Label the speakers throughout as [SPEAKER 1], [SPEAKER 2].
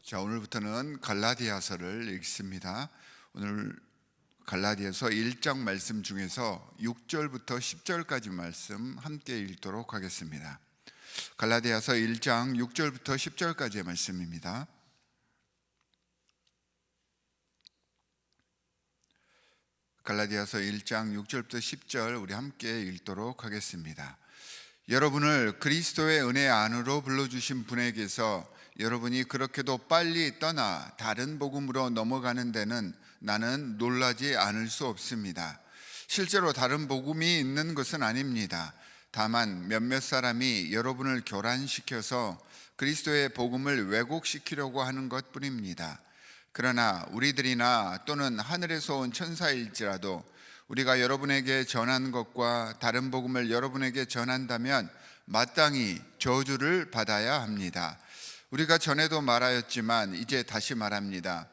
[SPEAKER 1] 자, 오늘부터는 갈라디아서를 읽습니다. 오늘 갈라디아서 1장 말씀 중에서 6절부터 10절까지 말씀 함께 읽도록 하겠습니다. 갈라디아서 1장 6절부터 10절까지의 말씀입니다. 갈라디아서 1장 6절부터 10절 우리 함께 읽도록 하겠습니다. 여러분을 그리스도의 은혜 안으로 불러주신 분에게서 여러분이 그렇게도 빨리 떠나 다른 복음으로 넘어가는 데는 나는 놀라지 않을 수 없습니다. 실제로 다른 복음이 있는 것은 아닙니다. 다만 몇몇 사람이 여러분을 교란시켜서 그리스도의 복음을 왜곡시키려고 하는 것뿐입니다. 그러나 우리들이나 또는 하늘에서 온 천사일지라도 우리가 여러분에게 전한 것과 다른 복음을 여러분에게 전한다면 마땅히 저주를 받아야 합니다. 우리가 전에도 말하였지만 이제 다시 말합니다.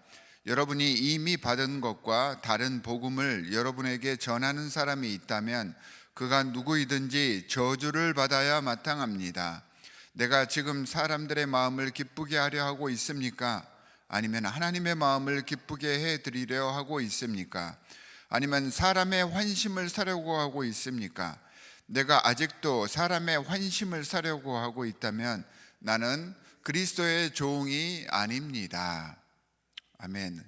[SPEAKER 1] 여러분이 이미 받은 것과 다른 복음을 여러분에게 전하는 사람이 있다면 그가 누구이든지 저주를 받아야 마땅합니다. 내가 지금 사람들의 마음을 기쁘게 하려 하고 있습니까? 아니면 하나님의 마음을 기쁘게 해드리려 하고 있습니까? 아니면 사람의 환심을 사려고 하고 있습니까? 내가 아직도 사람의 환심을 사려고 하고 있다면 나는 그리스도의 종이 아닙니다. 아멘.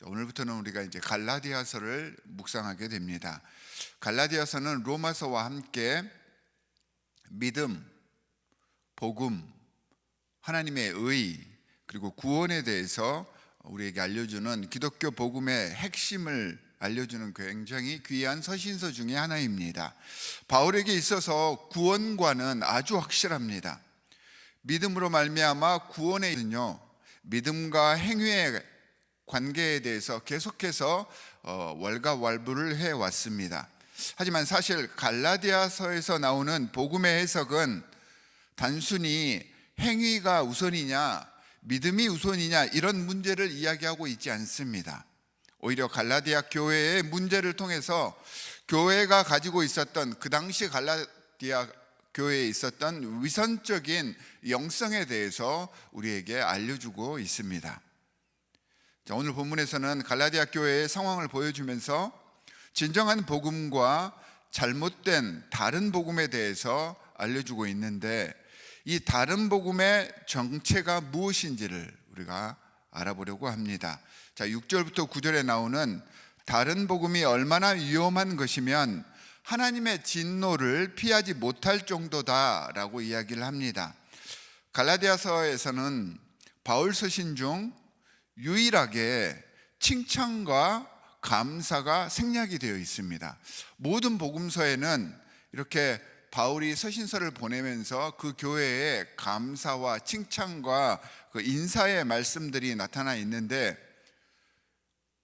[SPEAKER 1] 오늘부터는 우리가 이제 갈라디아서를 묵상하게 됩니다. 갈라디아서는 로마서와 함께 믿음, 복음, 하나님의 의, 그리고 구원에 대해서 우리에게 알려주는 기독교 복음의 핵심을 알려주는 굉장히 귀한 서신서 중에 하나입니다. 바울에게 있어서 구원과는 아주 확실합니다. 믿음으로 말미암아 구원에 있는요, 믿음과 행위의 관계에 대해서 계속해서 왈가왈부를 해왔습니다. 하지만 사실 갈라디아서에서 나오는 복음의 해석은 단순히 행위가 우선이냐 믿음이 우선이냐 이런 문제를 이야기하고 있지 않습니다. 오히려 갈라디아 교회의 문제를 통해서 교회가 가지고 있었던 그 당시 갈라디아 교회에 있었던 위선적인 영성에 대해서 우리에게 알려주고 있습니다. 자, 오늘 본문에서는 갈라디아 교회의 상황을 보여주면서 진정한 복음과 잘못된 다른 복음에 대해서 알려주고 있는데 이 다른 복음의 정체가 무엇인지를 우리가 알아보려고 합니다. 자, 6절부터 9절에 나오는 다른 복음이 얼마나 위험한 것이면 하나님의 진노를 피하지 못할 정도다라고 이야기를 합니다. 갈라디아서에서는 바울 서신 중 유일하게 칭찬과 감사가 생략이 되어 있습니다. 모든 복음서에는 이렇게 바울이 서신서를 보내면서 그 교회에 감사와 칭찬과 그 인사의 말씀들이 나타나 있는데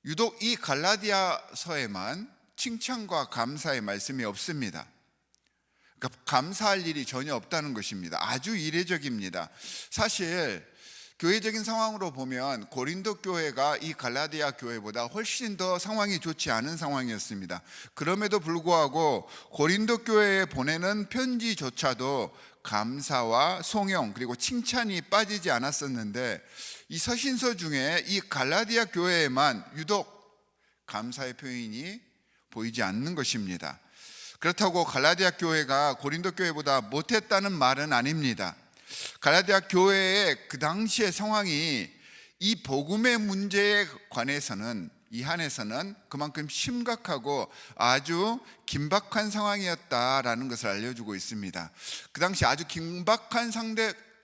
[SPEAKER 1] 유독 이 갈라디아서에만 칭찬과 감사의 말씀이 없습니다. 그러니까 감사할 일이 전혀 없다는 것입니다. 아주 이례적입니다. 사실 교회적인 상황으로 보면 고린도 교회가 이 갈라디아 교회보다 훨씬 더 상황이 좋지 않은 상황이었습니다. 그럼에도 불구하고 고린도 교회에 보내는 편지조차도 감사와 송영 그리고 칭찬이 빠지지 않았었는데 이 서신서 중에 이 갈라디아 교회에만 유독 감사의 표현이 보이지 않는 것입니다. 그렇다고 갈라디아 교회가 고린도 교회보다 못했다는 말은 아닙니다. 갈라디아 교회의 그 당시의 상황이 이 복음의 문제에 관해서는 이 한에서는 그만큼 심각하고 아주 긴박한 상황이었다라는 것을 알려주고 있습니다. 그 당시 아주 긴박한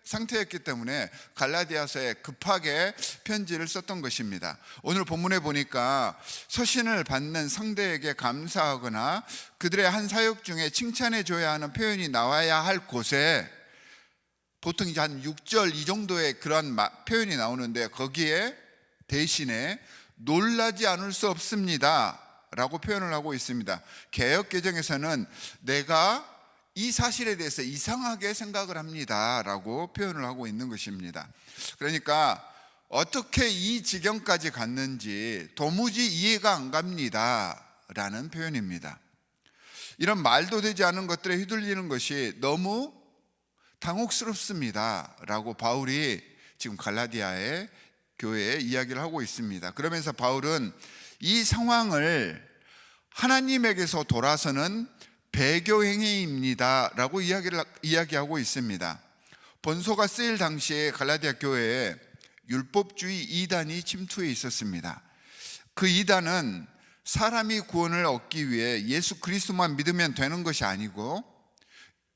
[SPEAKER 1] 상태였기 때문에 갈라디아서에 급하게 편지를 썼던 것입니다. 오늘 본문에 보니까 서신을 받는 상대에게 감사하거나 그들의 한 사역 중에 칭찬해 줘야 하는 표현이 나와야 할 곳에 보통 이제 한 6절 이 정도의 그런 표현이 나오는데 거기에 대신에 놀라지 않을 수 없습니다 라고 표현을 하고 있습니다. 개역개정에서는 내가 이 사실에 대해서 이상하게 생각을 합니다 라고 표현을 하고 있는 것입니다. 그러니까 어떻게 이 지경까지 갔는지 도무지 이해가 안 갑니다 라는 표현입니다. 이런 말도 되지 않은 것들에 휘둘리는 것이 너무 당혹스럽습니다 라고 바울이 지금 갈라디아의 교회에 이야기를 하고 있습니다. 그러면서 바울은 이 상황을 하나님에게서 돌아서는 배교 행위입니다라고 이야기하고 있습니다. 본서가 쓰일 당시에 갈라디아 교회에 율법주의 이단이 침투해 있었습니다. 그 이단은 사람이 구원을 얻기 위해 예수 그리스도만 믿으면 되는 것이 아니고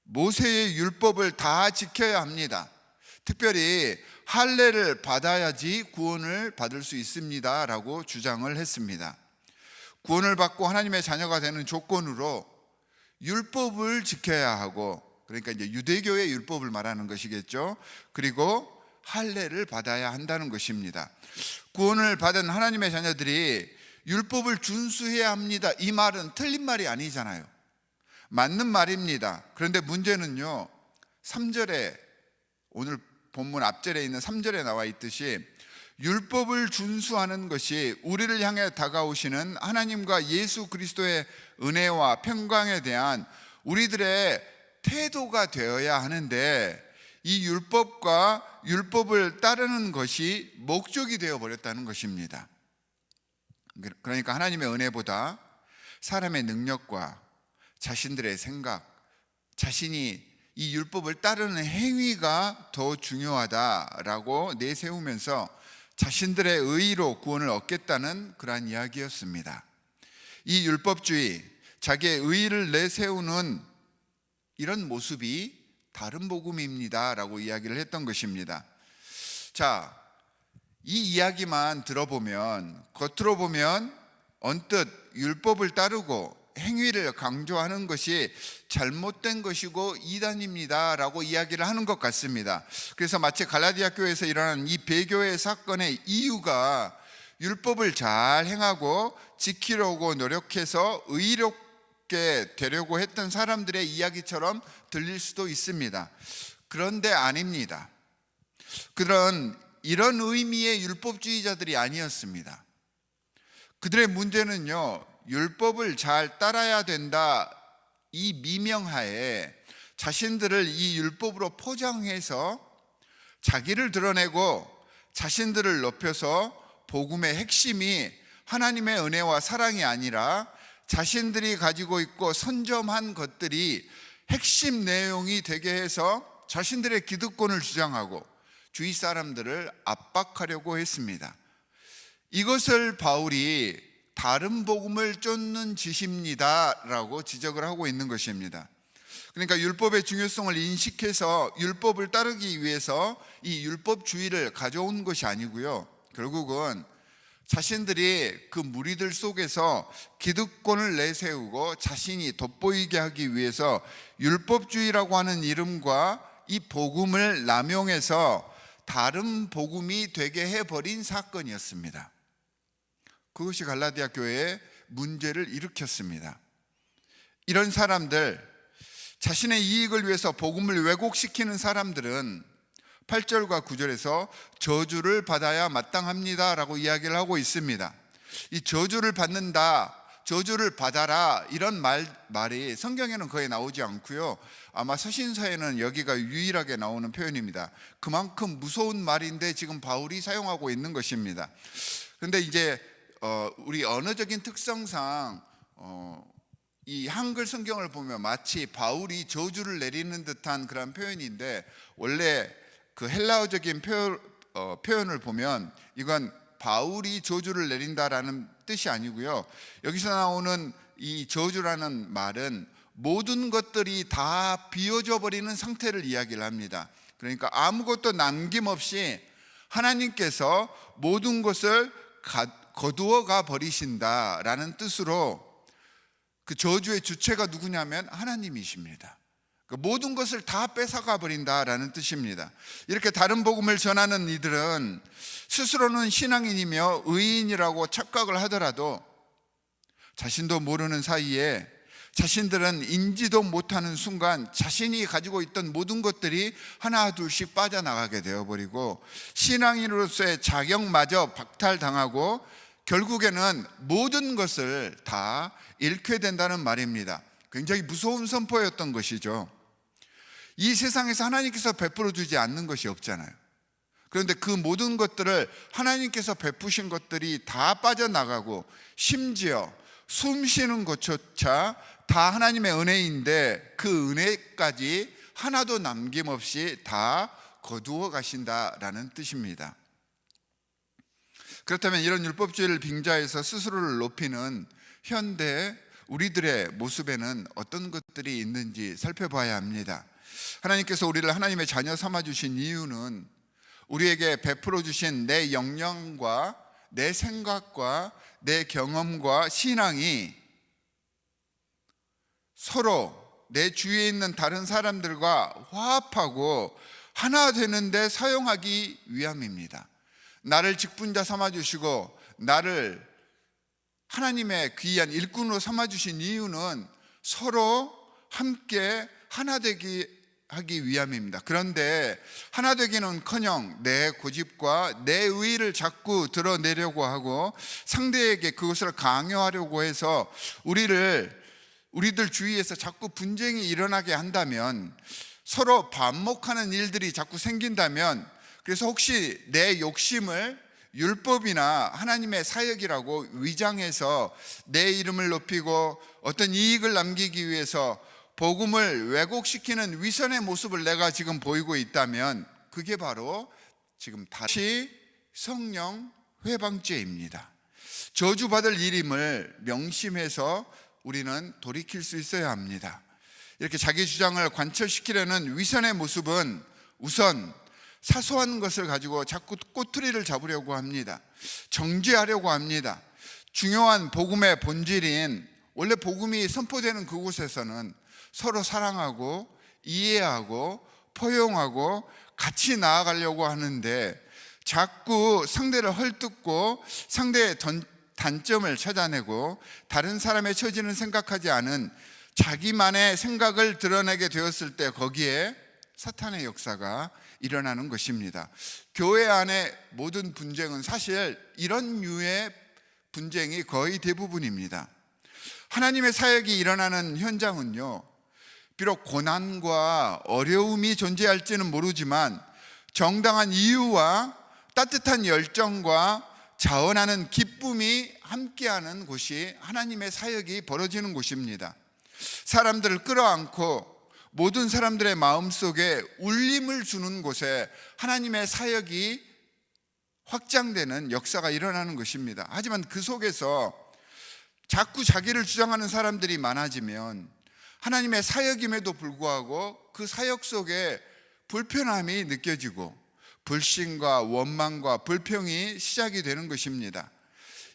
[SPEAKER 1] 모세의 율법을 다 지켜야 합니다. 특별히 할례를 받아야지 구원을 받을 수 있습니다 라고 주장을 했습니다. 구원을 받고 하나님의 자녀가 되는 조건으로 율법을 지켜야 하고, 그러니까 이제 유대교의 율법을 말하는 것이겠죠. 그리고 할례를 받아야 한다는 것입니다. 구원을 받은 하나님의 자녀들이 율법을 준수해야 합니다, 이 말은 틀린 말이 아니잖아요. 맞는 말입니다. 그런데 문제는요, 3절에, 오늘 본문 앞절에 있는 3절에 나와 있듯이 율법을 준수하는 것이 우리를 향해 다가오시는 하나님과 예수 그리스도의 은혜와 평강에 대한 우리들의 태도가 되어야 하는데, 이 율법과 율법을 따르는 것이 목적이 되어버렸다는 것입니다. 그러니까 하나님의 은혜보다 사람의 능력과 자신들의 생각, 자신이 이 율법을 따르는 행위가 더 중요하다라고 내세우면서 자신들의 의의로 구원을 얻겠다는 그러한 이야기였습니다. 이 율법주의, 자기의 의의를 내세우는 이런 모습이 다른 복음입니다 라고 이야기를 했던 것입니다. 자, 이 이야기만 들어보면, 겉으로 보면 언뜻 율법을 따르고 행위를 강조하는 것이 잘못된 것이고 이단입니다 라고 이야기를 하는 것 같습니다. 그래서 마치 갈라디아 교회에서 일어난 이 배교의 사건의 이유가 율법을 잘 행하고 지키려고 노력해서 의롭게 되려고 했던 사람들의 이야기처럼 들릴 수도 있습니다. 그런데 아닙니다. 이런 의미의 율법주의자들이 아니었습니다. 그들의 문제는요, 율법을 잘 따라야 된다, 이 미명하에 자신들을 이 율법으로 포장해서 자기를 드러내고 자신들을 높여서 복음의 핵심이 하나님의 은혜와 사랑이 아니라 자신들이 가지고 있고 선점한 것들이 핵심 내용이 되게 해서 자신들의 기득권을 주장하고 주위 사람들을 압박하려고 했습니다. 이것을 바울이 다른 복음을 쫓는 짓입니다 라고 지적을 하고 있는 것입니다. 그러니까 율법의 중요성을 인식해서 율법을 따르기 위해서 이 율법주의를 가져온 것이 아니고요, 결국은 자신들이 그 무리들 속에서 기득권을 내세우고 자신이 돋보이게 하기 위해서 율법주의라고 하는 이름과 이 복음을 남용해서 다른 복음이 되게 해버린 사건이었습니다. 그것이 갈라디아 교회에 문제를 일으켰습니다. 이런 사람들, 자신의 이익을 위해서 복음을 왜곡시키는 사람들은 8절과 9절에서 저주를 받아야 마땅합니다 라고 이야기를 하고 있습니다. 이 저주를 받는다, 저주를 받아라, 이런 말이 성경에는 거의 나오지 않고요, 아마 서신서에는 여기가 유일하게 나오는 표현입니다. 그만큼 무서운 말인데 지금 바울이 사용하고 있는 것입니다. 그런데 이제 우리 언어적인 특성상 이 한글 성경을 보면 마치 바울이 저주를 내리는 듯한 그런 표현인데, 원래 그 헬라어적인 표현을 보면 이건 바울이 저주를 내린다라는 뜻이 아니고요, 여기서 나오는 이 저주라는 말은 모든 것들이 다 비워져 버리는 상태를 이야기를 합니다. 그러니까 아무것도 남김없이 하나님께서 모든 것을 거두어가 버리신다라는 뜻으로, 그 저주의 주체가 누구냐면 하나님이십니다. 모든 것을 다 뺏어가 버린다라는 뜻입니다. 이렇게 다른 복음을 전하는 이들은 스스로는 신앙인이며 의인이라고 착각을 하더라도 자신도 모르는 사이에, 자신들은 인지도 못하는 순간 자신이 가지고 있던 모든 것들이 하나 둘씩 빠져나가게 되어버리고 신앙인으로서의 자격마저 박탈당하고 결국에는 모든 것을 다 잃게 된다는 말입니다. 굉장히 무서운 선포였던 것이죠. 이 세상에서 하나님께서 베풀어 주지 않는 것이 없잖아요. 그런데 그 모든 것들을 하나님께서 베푸신 것들이 다 빠져나가고 심지어 숨 쉬는 것조차 다 하나님의 은혜인데 그 은혜까지 하나도 남김없이 다 거두어 가신다라는 뜻입니다. 그렇다면 이런 율법주의를 빙자해서 스스로를 높이는 현대 우리들의 모습에는 어떤 것들이 있는지 살펴봐야 합니다. 하나님께서 우리를 하나님의 자녀 삼아주신 이유는 우리에게 베풀어 주신 내 역량과 내 생각과 내 경험과 신앙이 서로 내 주위에 있는 다른 사람들과 화합하고 하나 되는데 사용하기 위함입니다. 나를 직분자 삼아주시고 나를 하나님의 귀한 일꾼으로 삼아주신 이유는 서로 함께 하나 되기 하기 위함입니다. 그런데 하나 되기는커녕 내 고집과 내 의의를 자꾸 드러내려고 하고 상대에게 그것을 강요하려고 해서 우리들 주위에서 자꾸 분쟁이 일어나게 한다면, 서로 반목하는 일들이 자꾸 생긴다면, 그래서 혹시 내 욕심을 율법이나 하나님의 사역이라고 위장해서 내 이름을 높이고 어떤 이익을 남기기 위해서 복음을 왜곡시키는 위선의 모습을 내가 지금 보이고 있다면 그게 바로 지금 다시 성령 회방죄입니다. 저주받을 일임을 명심해서 우리는 돌이킬 수 있어야 합니다. 이렇게 자기 주장을 관철시키려는 위선의 모습은 우선 사소한 것을 가지고 자꾸 꼬투리를 잡으려고 합니다. 정죄하려고 합니다. 중요한 복음의 본질인 원래 복음이 선포되는 그곳에서는 서로 사랑하고 이해하고 포용하고 같이 나아가려고 하는데 자꾸 상대를 헐뜯고 상대의 단점을 찾아내고 다른 사람의 처지는 생각하지 않은 자기만의 생각을 드러내게 되었을 때 거기에 사탄의 역사가 일어나는 것입니다. 교회 안의 모든 분쟁은 사실 이런 류의 분쟁이 거의 대부분입니다. 하나님의 사역이 일어나는 현장은요, 비록 고난과 어려움이 존재할지는 모르지만 정당한 이유와 따뜻한 열정과 자원하는 기쁨이 함께하는 곳이 하나님의 사역이 벌어지는 곳입니다. 사람들을 끌어안고 모든 사람들의 마음속에 울림을 주는 곳에 하나님의 사역이 확장되는 역사가 일어나는 것입니다. 하지만 그 속에서 자꾸 자기를 주장하는 사람들이 많아지면 하나님의 사역임에도 불구하고 그 사역 속에 불편함이 느껴지고 불신과 원망과 불평이 시작이 되는 것입니다.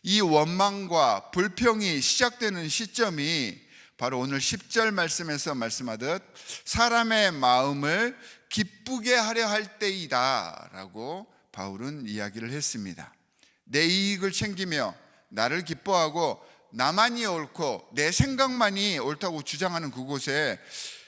[SPEAKER 1] 이 원망과 불평이 시작되는 시점이 바로 오늘 10절 말씀에서 말씀하듯 사람의 마음을 기쁘게 하려 할 때이다 라고 바울은 이야기를 했습니다. 내 이익을 챙기며 나를 기뻐하고 나만이 옳고 내 생각만이 옳다고 주장하는 그곳에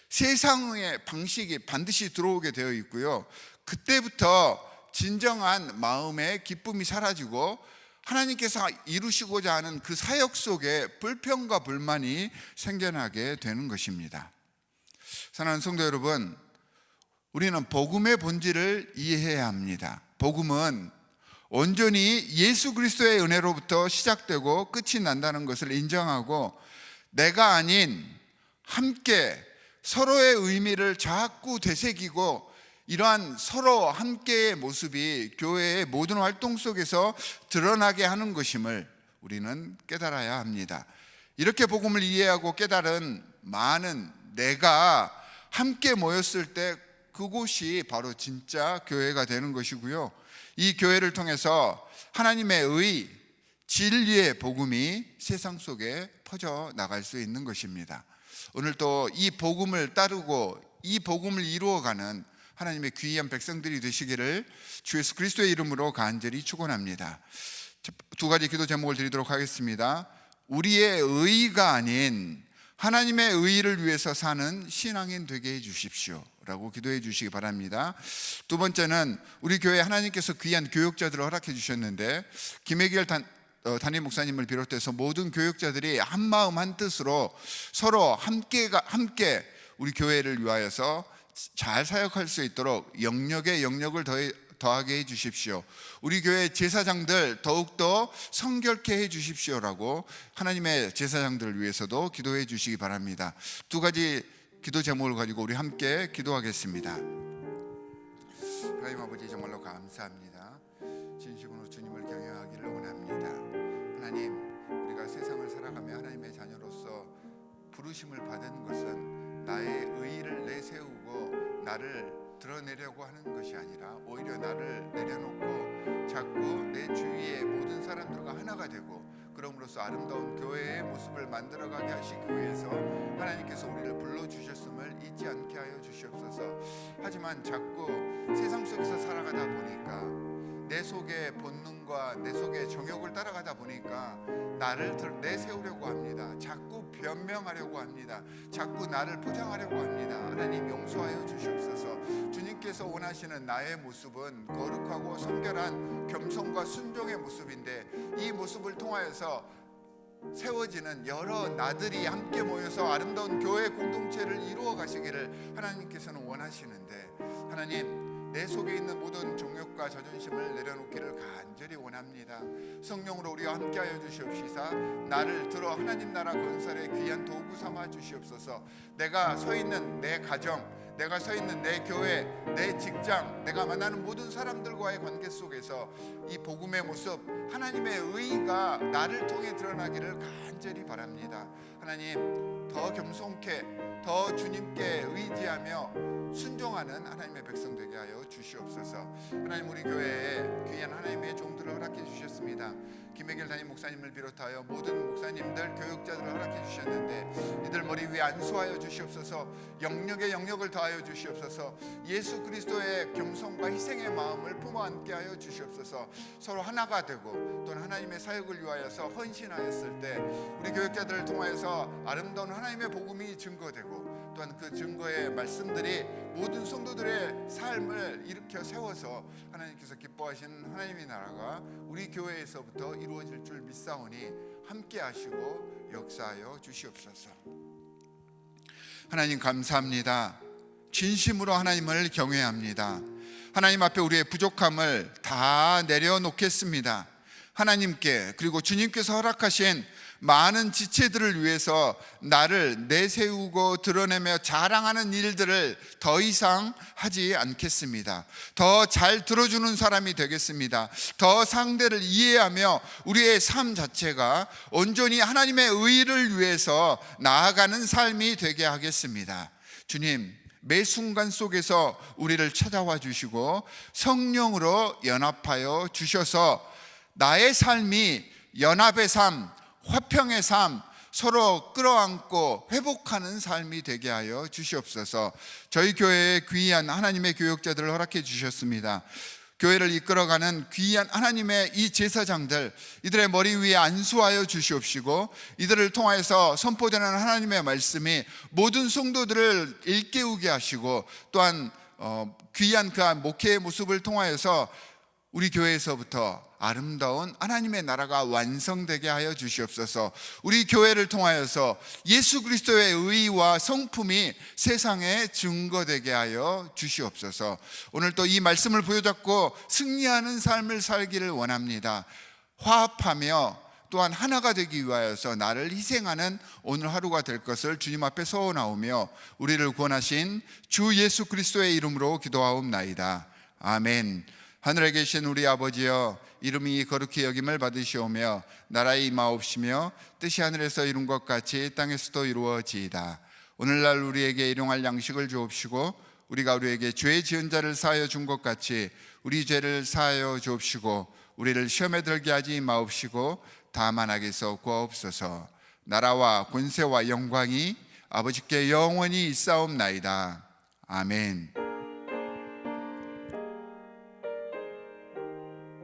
[SPEAKER 1] 세상의 방식이 반드시 들어오게 되어 있고요, 그때부터 진정한 마음의 기쁨이 사라지고 하나님께서 이루시고자 하는 그 사역 속에 불평과 불만이 생겨나게 되는 것입니다. 사랑하는 성도 여러분, 우리는 복음의 본질을 이해해야 합니다. 복음은 온전히 예수 그리스도의 은혜로부터 시작되고 끝이 난다는 것을 인정하고 내가 아닌 함께 서로의 의미를 자꾸 되새기고 이러한 서로 함께의 모습이 교회의 모든 활동 속에서 드러나게 하는 것임을 우리는 깨달아야 합니다. 이렇게 복음을 이해하고 깨달은 많은 내가 함께 모였을 때 그곳이 바로 진짜 교회가 되는 것이고요, 이 교회를 통해서 하나님의 의, 진리의 복음이 세상 속에 퍼져 나갈 수 있는 것입니다. 오늘 또 이 복음을 따르고 이 복음을 이루어가는 하나님의 귀한 백성들이 되시기를 주 예수 그리스도의 이름으로 간절히 축원합니다. 두 가지 기도 제목을 드리도록 하겠습니다. 우리의 의의가 아닌 하나님의 의의를 위해서 사는 신앙인 되게 해 주십시오 라고 기도해 주시기 바랍니다. 두 번째는 우리 교회 하나님께서 귀한 교육자들을 허락해 주셨는데 김혜길 담임 목사님을 비롯해서 모든 교육자들이 한마음 한뜻으로 서로 함께 우리 교회를 위하여서 잘 사역할 수 있도록 영역에 영역을 더하게 해 주십시오. 우리 교회 제사장들 더욱더 성결케 해 주십시오라고 하나님의 제사장들을 위해서도 기도해 주시기 바랍니다. 두 가지 기도 제목을 가지고 우리 함께 기도하겠습니다. 하나님 아버지, 정말로 감사합니다. 진심으로 주님을 경외하기를 원합니다. 하나님, 우리가 세상을 살아가며 하나님의 자녀로서 부르심을 받은 것은 나의 의의를 내세우고 나를 드러내려고 하는 것이 아니라 오히려 나를 내려놓고 자꾸 내 주위의 모든 사람들과 하나가 되고, 그럼으로써 아름다운 교회의 모습을 만들어가게 하시기 위해서 하나님께서 우리를 불러주셨음을 잊지 않게 하여 주시옵소서. 하지만 자꾸 세상 속에서 살아가다 보니까 내 속의 본능과 내 속의 정욕을 따라가다 보니까 나를 내세우려고 합니다. 자꾸 변명하려고 합니다. 자꾸 나를 포장하려고 합니다. 하나님, 용서하여 주시옵소서. 주님께서 원하시는 나의 모습은 거룩하고 성결한 겸손과 순종의 모습인데, 이 모습을 통하여서 세워지는 여러 나들이 함께 모여서 아름다운 교회 공동체를 이루어 가시기를 하나님께서는 원하시는데, 하나님, 내 속에 있는 모든 정욕과 자존심을 내려놓기를 간절히 원합니다. 성령으로 우리와 함께하여 주시옵시사 나를 들어 하나님 나라 건설의 귀한 도구 삼아 주시옵소서. 내가 서 있는 내 가정, 내가 서 있는 내 교회, 내 직장, 내가 만나는 모든 사람들과의 관계 속에서 이 복음의 모습, 하나님의 의의가 나를 통해 드러나기를 간절히 바랍니다. 하나님, 더 겸손케, 더 주님께 의지하며 순종하는 하나님의 백성 되게 하여 주시옵소서. 하나님, 우리 교회에 귀한 하나님의 종들을 허락해 주셨습니다. 김혜길 담임 목사님을 비롯하여 모든 목사님들, 교육자들을 허락해 주셨는데 이들 머리 위에 안수하여 주시옵소서. 영역에 영역을 더하여 주시옵소서. 예수 그리스도의 겸손과 희생의 마음을 품어 안게 하여 주시옵소서. 서로 하나가 되고 또는 하나님의 사역을 위하여서 헌신하였을 때 우리 교육자들을 통하여서 아름다운 하나님의 복음이 증거되고, 또한 그 증거의 말씀들이 모든 성도들의 삶을 일으켜 세워서 하나님께서 기뻐하시는 하나님의 나라가 우리 교회에서부터 이루어질 줄 믿사오니 함께 하시고 역사하여 주시옵소서. 하나님, 감사합니다. 진심으로 하나님을 경외합니다. 하나님 앞에 우리의 부족함을 다 내려놓겠습니다. 하나님께, 그리고 주님께서 허락하신 많은 지체들을 위해서 나를 내세우고 드러내며 자랑하는 일들을 더 이상 하지 않겠습니다. 더 잘 들어주는 사람이 되겠습니다. 더 상대를 이해하며 우리의 삶 자체가 온전히 하나님의 의를 위해서 나아가는 삶이 되게 하겠습니다. 주님, 매 순간 속에서 우리를 찾아와 주시고 성령으로 연합하여 주셔서 나의 삶이 연합의 삶, 화평의 삶, 서로 끌어안고 회복하는 삶이 되게 하여 주시옵소서. 저희 교회에 귀한 하나님의 교육자들을 허락해 주셨습니다. 교회를 이끌어가는 귀한 하나님의 이 제사장들, 이들의 머리 위에 안수하여 주시옵시고 이들을 통하여서 선포되는 하나님의 말씀이 모든 성도들을 일깨우게 하시고, 또한 귀한 그 목회의 모습을 통하여서 우리 교회에서부터 아름다운 하나님의 나라가 완성되게 하여 주시옵소서. 우리 교회를 통하여서 예수 그리스도의 의와 성품이 세상에 증거되게 하여 주시옵소서. 오늘 또 이 말씀을 부여잡고 승리하는 삶을 살기를 원합니다. 화합하며 또한 하나가 되기 위하여서 나를 희생하는 오늘 하루가 될 것을 주님 앞에 서원하오며 우리를 구원하신 주 예수 그리스도의 이름으로 기도하옵나이다. 아멘. 하늘에 계신 우리 아버지여, 이름이 거룩히 여김을 받으시오며 나라의 임하옵시며 뜻이 하늘에서 이룬 것 같이 땅에서도 이루어지이다. 오늘날 우리에게 일용할 양식을 주옵시고 우리가 우리에게 죄 지은 자를 사하여 준 것 같이 우리 죄를 사하여 주옵시고 우리를 시험에 들게 하지 마옵시고 다만 악에서 구하옵소서. 나라와 권세와 영광이 아버지께 영원히 있사옵나이다. 아멘.